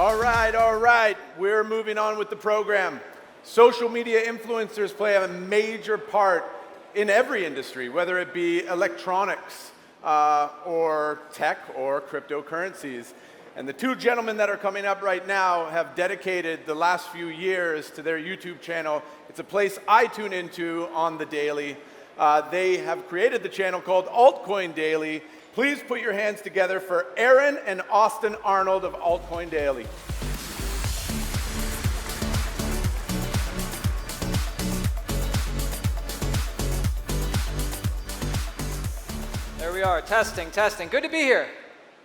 All right. We're moving on with the program. Social media influencers play a major part in every industry, whether it be electronics or tech or cryptocurrencies. And the two gentlemen that are coming up right now have dedicated the last few years to their YouTube channel. It's a place I tune into on the daily. They have created the channel called Altcoin Daily. Please put your hands together for Aaron and Austin Arnold of Altcoin Daily. There we are, testing. Good to be here.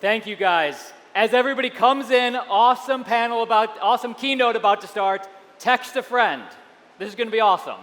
Thank you, guys. As everybody comes in, awesome keynote about to start. Text a friend. This is going to be awesome.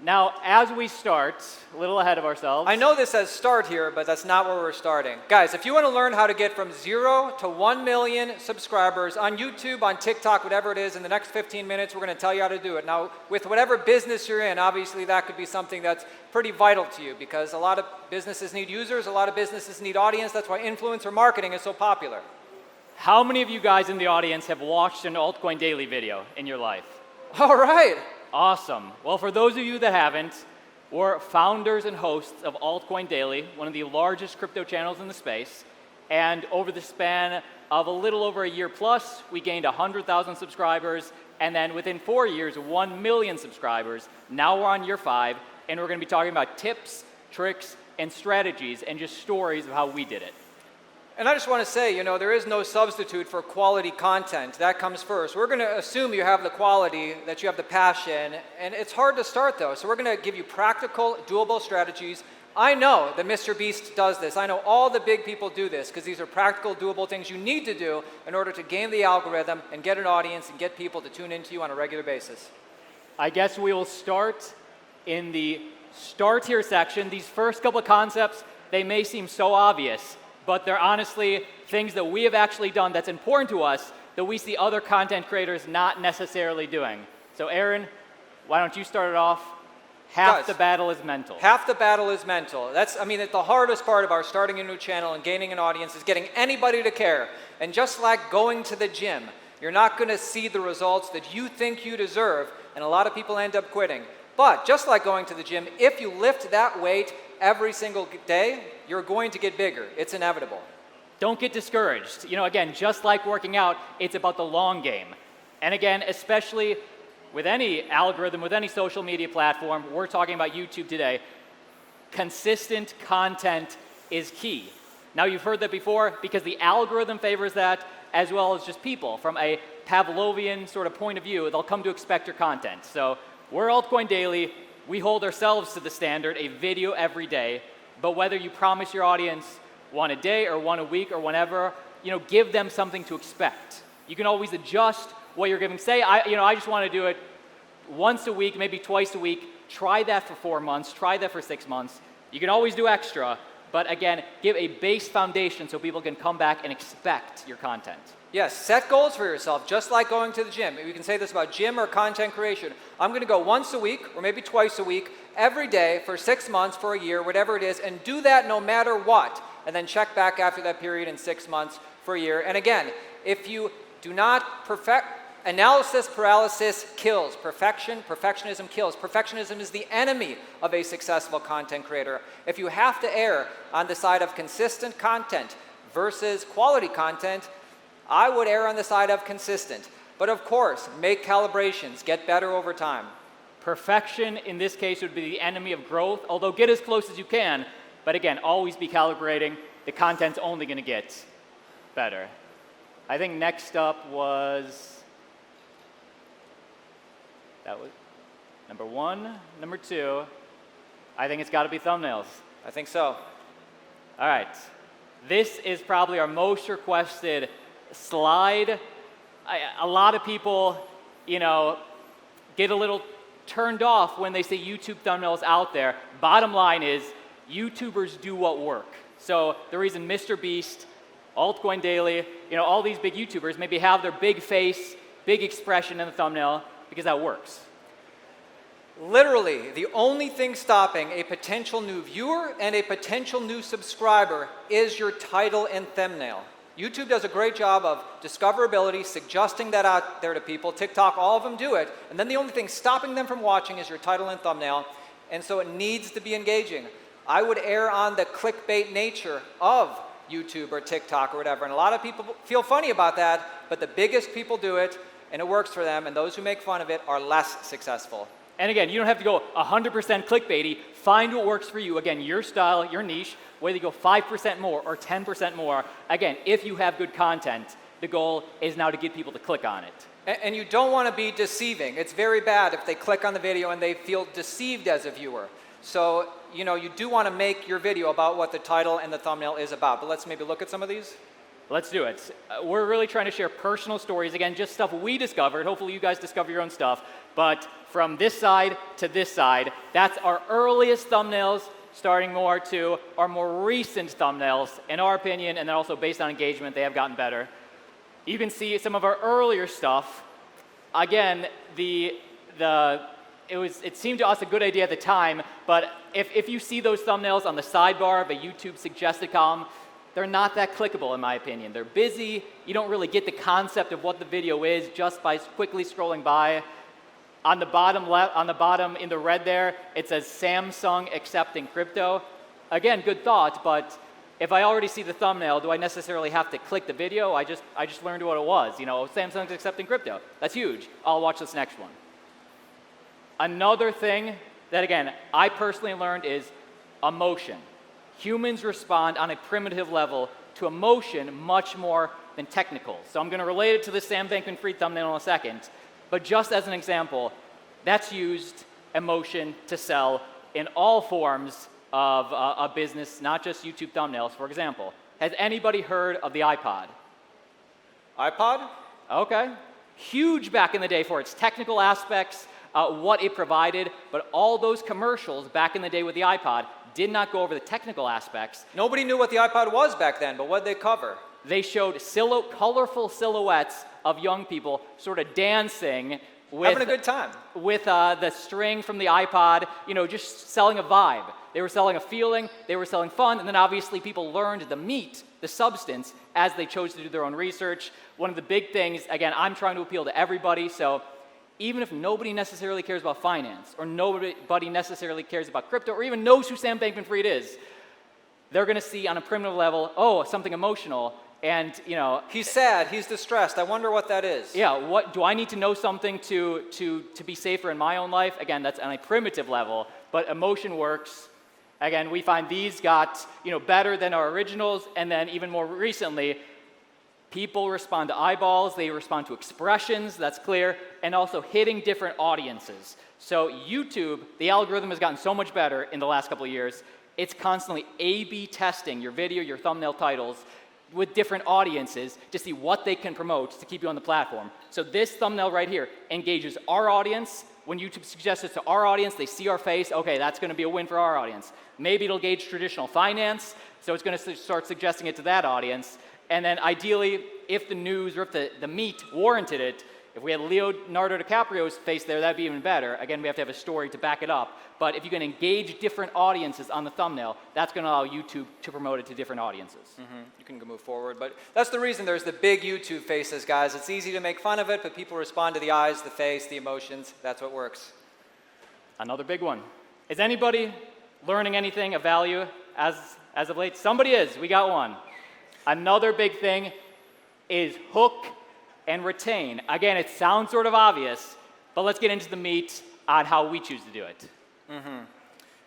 Now, as we start, a little ahead of ourselves. I know this says start here, but that's not where we're starting. Guys, if you want to learn how to get from 0 to 1 million subscribers on YouTube, on TikTok, whatever it is, in the next 15 minutes, we're going to tell you how to do it. Now, with whatever business you're in, obviously that could be something that's pretty vital to you because a lot of businesses need users, a lot of businesses need audience. That's why influencer marketing is so popular. How many of you guys in the audience have watched an Altcoin Daily video in your life? All right. Awesome. Well, for those of you that haven't, we're founders and hosts of Altcoin Daily, one of the largest crypto channels in the space. And over the span of a little over a year plus, we gained 100,000 subscribers. And then within 4 years, 1 million subscribers. Now we're on year 5, and we're going to be talking about tips, tricks, and strategies, and just stories of how we did it. And I just want to say, there is no substitute for quality content. That comes first. We're going to assume you have the quality, that you have the passion, and it's hard to start though. So we're going to give you practical, doable strategies. I know that Mr. Beast does this. I know all the big people do this because these are practical, doable things you need to do in order to game the algorithm and get an audience and get people to tune into you on a regular basis. I guess we will start in the start here section. These first couple of concepts, they may seem so obvious, but they're honestly things that we have actually done that's important to us that we see other content creators not necessarily doing. So Aaron, why don't you start it off? Half the battle is mental. Half the battle is mental. That's the hardest part of our starting a new channel and gaining an audience is getting anybody to care. And just like going to the gym, you're not going to see the results that you think you deserve, and a lot of people end up quitting. But just like going to the gym, if you lift that weight every single day, you're going to get bigger. It's inevitable. Don't get discouraged. Again, just like working out, it's about the long game. And again, especially with any algorithm, with any social media platform, we're talking about YouTube today, consistent content is key. Now, you've heard that before because the algorithm favors that, as well as just people. From a Pavlovian sort of point of view, they'll come to expect your content. So we're Altcoin Daily. We hold ourselves to the standard, a video every day. But whether you promise your audience one a day or one a week or whenever, give them something to expect. You can always adjust what you're giving. Say, I just want to do it once a week, maybe twice a week. Try that for 4 months. Try that for 6 months. You can always do extra. But again, give a base foundation so people can come back and expect your content. Yes, set goals for yourself, just like going to the gym. We can say this about gym or content creation. I'm going to go once a week or maybe twice a week, every day for 6 months, for a year, whatever it is, and do that no matter what. And then check back after that period in 6 months, for a year. And again, if you do not perfect, analysis paralysis kills. Perfectionism kills. Perfectionism is the enemy of a successful content creator. If you have to err on the side of consistent content versus quality content, I would err on the side of consistent. But of course, make calibrations, get better over time. Perfection, in this case, would be the enemy of growth, although get as close as you can. But again, always be calibrating. The content's only going to get better. I think next up was, that was number 1, number 2. I think it's got to be thumbnails. I think so. All right. This is probably our most requested slide. A lot of people, get a little turned off when they see YouTube thumbnails out there. Bottom line is, YouTubers do what work. So the reason Mr. Beast, Altcoin Daily, all these big YouTubers maybe have their big face, big expression in the thumbnail because that works. Literally, the only thing stopping a potential new viewer and a potential new subscriber is your title and thumbnail. YouTube does a great job of discoverability, suggesting that out there to people. TikTok, all of them do it. And then the only thing stopping them from watching is your title and thumbnail. And so it needs to be engaging. I would err on the clickbait nature of YouTube or TikTok or whatever. And a lot of people feel funny about that, but the biggest people do it, and it works for them. And those who make fun of it are less successful. And again, you don't have to go 100% clickbaity. Find what works for you. Again, your style, your niche, whether you go 5% more or 10% more. Again, if you have good content, the goal is now to get people to click on it. And you don't want to be deceiving. It's very bad if they click on the video and they feel deceived as a viewer. So, you do want to make your video about what the title and the thumbnail is about. But let's maybe look at some of these. Let's do it. We're really trying to share personal stories. Again, just stuff we discovered. Hopefully you guys discover your own stuff. But from this side to this side, that's our earliest thumbnails, starting more to our more recent thumbnails, in our opinion, and then also based on engagement, they have gotten better. You can see some of our earlier stuff. Again, it seemed to us a good idea at the time, but if you see those thumbnails on the sidebar of a YouTube suggested column, they're not that clickable in my opinion. They're busy. You don't really get the concept of what the video is just by quickly scrolling by. On the bottom in the red there, it says Samsung accepting crypto. Again, good thought, but if I already see the thumbnail, do I necessarily have to click the video? I just learned what it was. Samsung's accepting crypto. That's huge. I'll watch this next one. Another thing that, again, I personally learned is emotion. Humans respond on a primitive level to emotion much more than technical. So I'm going to relate it to the Sam Bankman-Fried thumbnail in a second. But just as an example, that's used emotion to sell in all forms of a business, not just YouTube thumbnails. For example, has anybody heard of the iPod? iPod? Okay. Huge back in the day for its technical aspects, what it provided, but all those commercials back in the day with the iPod did not go over the technical aspects. Nobody knew what the iPod was back then, but what did they cover? They showed colorful silhouettes of young people sort of dancing with having a good time with the string from the iPod, just selling a vibe. They were selling a feeling, they were selling fun, and then obviously people learned the meat, the substance, as they chose to do their own research. One of the big things, again, I'm trying to appeal to everybody, so even if nobody necessarily cares about finance, or nobody necessarily cares about crypto, or even knows who Sam Bankman-Fried is, they're going to see on a primitive level, something emotional, and he's sad, he's distressed. I wonder what that is. Yeah, what do I need to know something to be safer in my own life? Again, that's on a primitive level, but emotion works. Again, we find these got better than our originals, and then even more recently, people respond to eyeballs, they respond to expressions, that's clear, and also hitting different audiences. So YouTube, the algorithm has gotten so much better in the last couple of years. It's constantly A/B testing your video, your thumbnail titles with different audiences to see what they can promote to keep you on the platform. So this thumbnail right here engages our audience. When YouTube suggests it to our audience, they see our face. Okay, that's going to be a win for our audience. Maybe it'll gauge traditional finance, so it's going to start suggesting it to that audience. And then ideally, if the news or if the meat warranted it, if we had Leonardo DiCaprio's face there, that'd be even better. Again, we have to have a story to back it up. But if you can engage different audiences on the thumbnail, that's going to allow YouTube to promote it to different audiences. Mm-hmm. You can move forward. But that's the reason there's the big YouTube faces, guys. It's easy to make fun of it, but people respond to the eyes, the face, the emotions. That's what works. Another big one. Is anybody learning anything of value as of late? Somebody is. We got one. Another big thing is hook and retain. Again, it sounds sort of obvious, but let's get into the meat on how we choose to do it. Mm-hmm.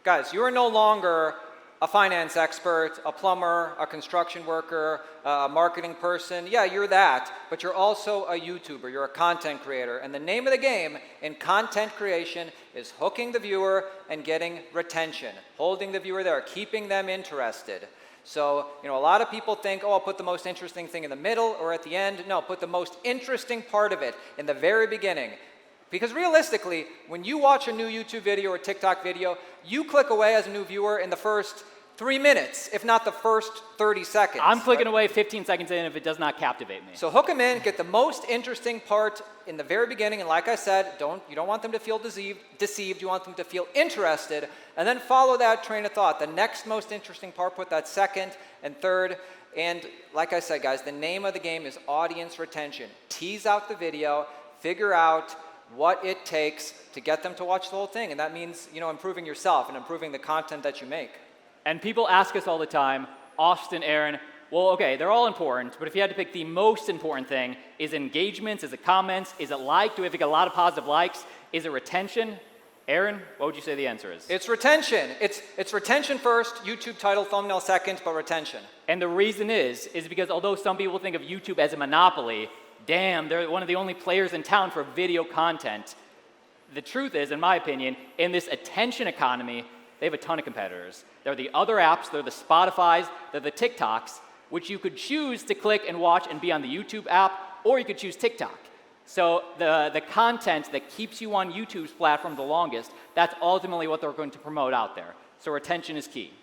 Guys, you are no longer a finance expert, a plumber, a construction worker, a marketing person. Yeah, you're that, but you're also a YouTuber. You're a content creator. And the name of the game in content creation is hooking the viewer and getting retention, holding the viewer there, keeping them interested. So, a lot of people think, I'll put the most interesting thing in the middle or at the end. No, put the most interesting part of it in the very beginning. Because realistically, when you watch a new YouTube video or TikTok video, you click away as a new viewer in the first 3 minutes, if not the first 30 seconds. I'm clicking away 15 seconds in if it does not captivate me. So hook them in, get the most interesting part in the very beginning, and like I said, you don't want them to feel deceived, you want them to feel interested, and then follow that train of thought. The next most interesting part, put that second and third, and like I said, guys, the name of the game is audience retention. Tease out the video, figure out what it takes to get them to watch the whole thing, and that means, improving yourself and improving the content that you make. And people ask us all the time, Austin, Aaron, well, okay, they're all important, but if you had to pick the most important thing, is engagements, is it comments, is it like, do we have to get a lot of positive likes, is it retention? Aaron, what would you say the answer is? It's retention. It's retention first, YouTube title, thumbnail second, but retention. And the reason is because although some people think of YouTube as a monopoly, damn, they're one of the only players in town for video content. The truth is, in my opinion, in this attention economy, they have a ton of competitors. They're the other apps, they're the Spotifys, they're the TikToks, which you could choose to click and watch and be on the YouTube app, or you could choose TikTok. So the content that keeps you on YouTube's platform the longest, that's ultimately what they're going to promote out there. So retention is key.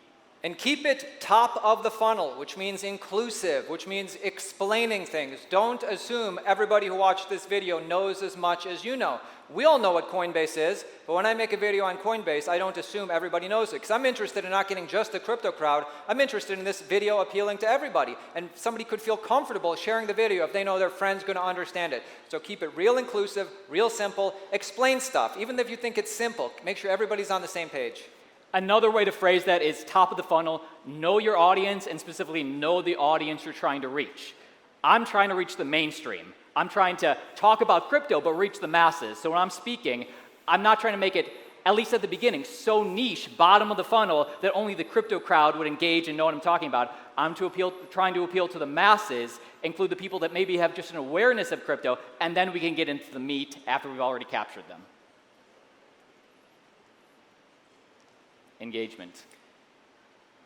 And keep it top of the funnel, which means inclusive, which means explaining things. Don't assume everybody who watched this video knows as much as you know. We all know what Coinbase is, but when I make a video on Coinbase, I don't assume everybody knows it, because I'm interested in not getting just the crypto crowd. I'm interested in this video appealing to everybody, and somebody could feel comfortable sharing the video if they know their friend's going to understand it. So keep it real inclusive, real simple, explain stuff. Even if you think it's simple, make sure everybody's on the same page. Another way to phrase that is top of the funnel, know your audience, and specifically know the audience you're trying to reach. I'm trying to reach the mainstream. I'm trying to talk about crypto, but reach the masses. So when I'm speaking, I'm not trying to make it, at least at the beginning, so niche, bottom of the funnel, that only the crypto crowd would engage and know what I'm talking about. I'm trying to appeal to the masses, include the people that maybe have just an awareness of crypto, and then we can get into the meat after we've already captured them. Engagement.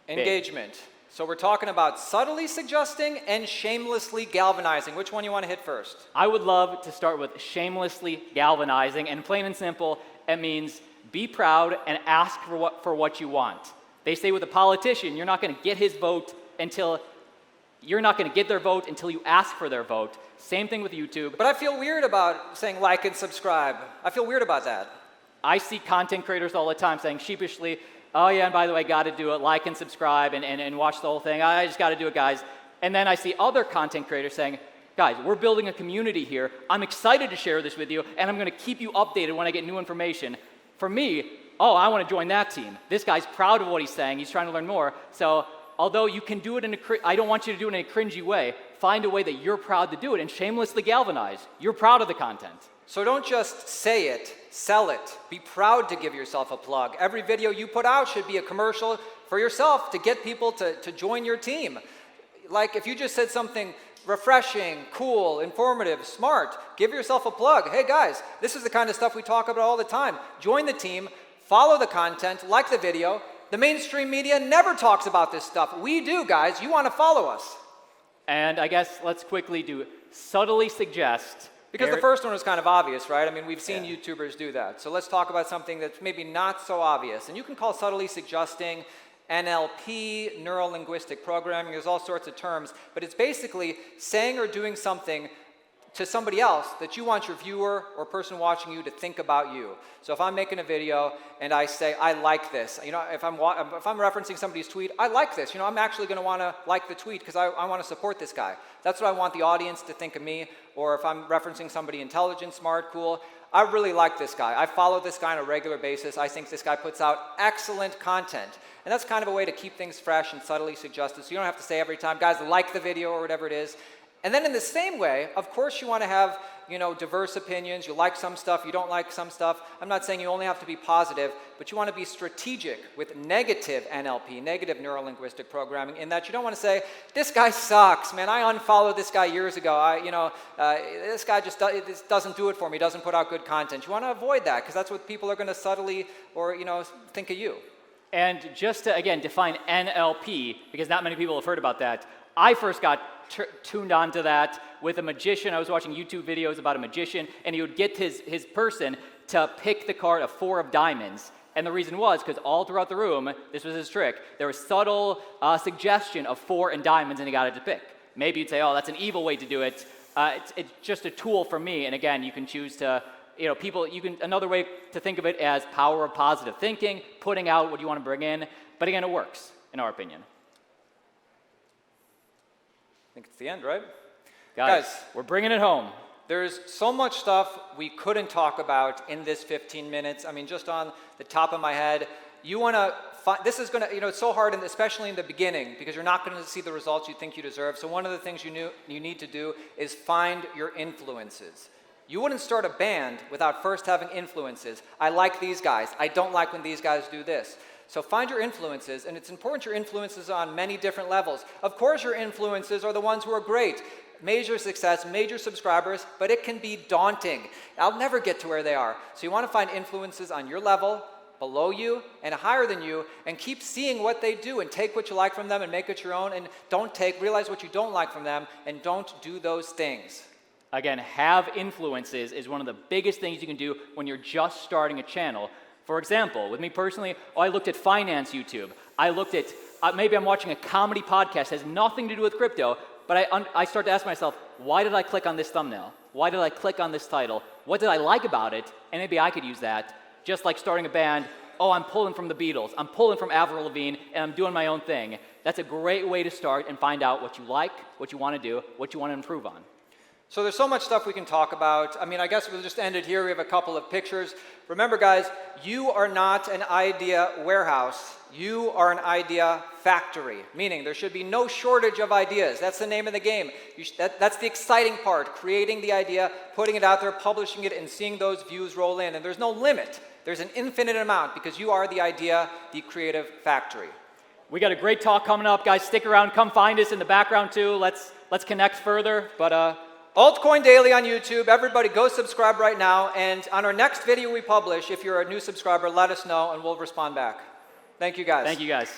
Engagement. So we're talking about subtly suggesting and shamelessly galvanizing. Which one you want to hit first? I would love to start with shamelessly galvanizing, and plain and simple, it means be proud and ask for what you want. They say with a politician, you're not going to get his vote until you're not going to get their vote until you ask for their vote. Same thing with YouTube. But I feel weird about saying like and subscribe. I feel weird about that. I see content creators all the time saying sheepishly, oh yeah, and by the way, got to do it, like and subscribe and watch the whole thing. I just got to do it, guys. And then I see other content creators saying, guys, we're building a community here. I'm excited to share this with you, and I'm going to keep you updated when I get new information. For me, oh, I want to join that team. This guy's proud of what he's saying. He's trying to learn more. So although you can do it I don't want you to do it in a cringy way. Find a way that you're proud to do it and shamelessly galvanize. You're proud of the content. So don't just say it, sell it. Be proud to give yourself a plug. Every video you put out should be a commercial for yourself to get people to join your team. Like if you just said something refreshing, cool, informative, smart, give yourself a plug. Hey guys, this is the kind of stuff we talk about all the time. Join the team, follow the content, like the video. The mainstream media never talks about this stuff. We do, guys. You want to follow us. And I guess let's quickly do subtly suggest. Because the first one was kind of obvious, right? I mean, we've seen YouTubers do that. So let's talk about something that's maybe not so obvious. And you can call subtly suggesting NLP, neuro-linguistic programming. There's all sorts of terms. But it's basically saying or doing something to somebody else that you want your viewer or person watching you to think about you. So if I'm making a video and I say, I like this, if I'm referencing somebody's tweet, I like this, I'm actually going to want to like the tweet because I want to support this guy. That's what I want the audience to think of me. Or if I'm referencing somebody intelligent, smart, cool, I really like this guy. I follow this guy on a regular basis. I think this guy puts out excellent content. And that's kind of a way to keep things fresh and subtly suggested. So you don't have to say every time, guys, like the video or whatever it is. And then in the same way, of course you want to have, diverse opinions. You like some stuff, you don't like some stuff. I'm not saying you only have to be positive, but you want to be strategic with negative NLP, negative neuro-linguistic programming, in that you don't want to say, this guy sucks, man, I unfollowed this guy years ago. This guy just doesn't do it for me, doesn't put out good content. You want to avoid that, because that's what people are going to subtly or, think of you. And just to, again, define NLP, because not many people have heard about that, I first got tuned onto that with a magician. I was watching YouTube videos about a magician, and he would get his person to pick the card of 4 of diamonds. And the reason was because all throughout the room, this was his trick, there was subtle suggestion of 4 and diamonds, and he got it to pick. Maybe you'd say, oh, that's an evil way to do it. It's just a tool for me. And again, you can choose to, another way to think of it as power of positive thinking, putting out what you want to bring in. But again, it works, in our opinion. I think it's the end, right? Guys, we're bringing it home. There's so much stuff we couldn't talk about in this 15 minutes. I mean, just on the top of my head, you want to find, this is going to, it's so hard, especially in the beginning, because you're not going to see the results you think you deserve. So one of the things you need to do is find your influences. You wouldn't start a band without first having influences. I like these guys. I don't like when these guys do this. So find your influences, and it's important your influences on many different levels. Of course, your influences are the ones who are great. Major success, major subscribers, but it can be daunting. I'll never get to where they are. So you want to find influences on your level, below you, and higher than you, and keep seeing what they do and take what you like from them and make it your own, and realize what you don't like from them, and don't do those things. Again, have influences is one of the biggest things you can do when you're just starting a channel. For example, with me personally, I looked at finance YouTube. I looked at, maybe I'm watching a comedy podcast, has nothing to do with crypto, but I start to ask myself, why did I click on this thumbnail? Why did I click on this title? What did I like about it? And maybe I could use that. Just like starting a band, oh, I'm pulling from the Beatles, I'm pulling from Avril Lavigne, and I'm doing my own thing. That's a great way to start and find out what you like, what you want to do, what you want to improve on. So there's so much stuff we can talk about. I mean, I guess we'll just end it here. We have a couple of pictures. Remember, guys, you are not an idea warehouse. You are an idea factory, meaning there should be no shortage of ideas. That's the name of the game. That's the exciting part, creating the idea, putting it out there, publishing it, and seeing those views roll in. And there's no limit. There's an infinite amount because you are the idea, the creative factory. We got a great talk coming up. Guys, stick around. Come find us in the background, too. Let's connect further. But Altcoin Daily on YouTube. Everybody go subscribe right now. And on our next video we publish, if you're a new subscriber, let us know and we'll respond back. Thank you, guys. Thank you, guys.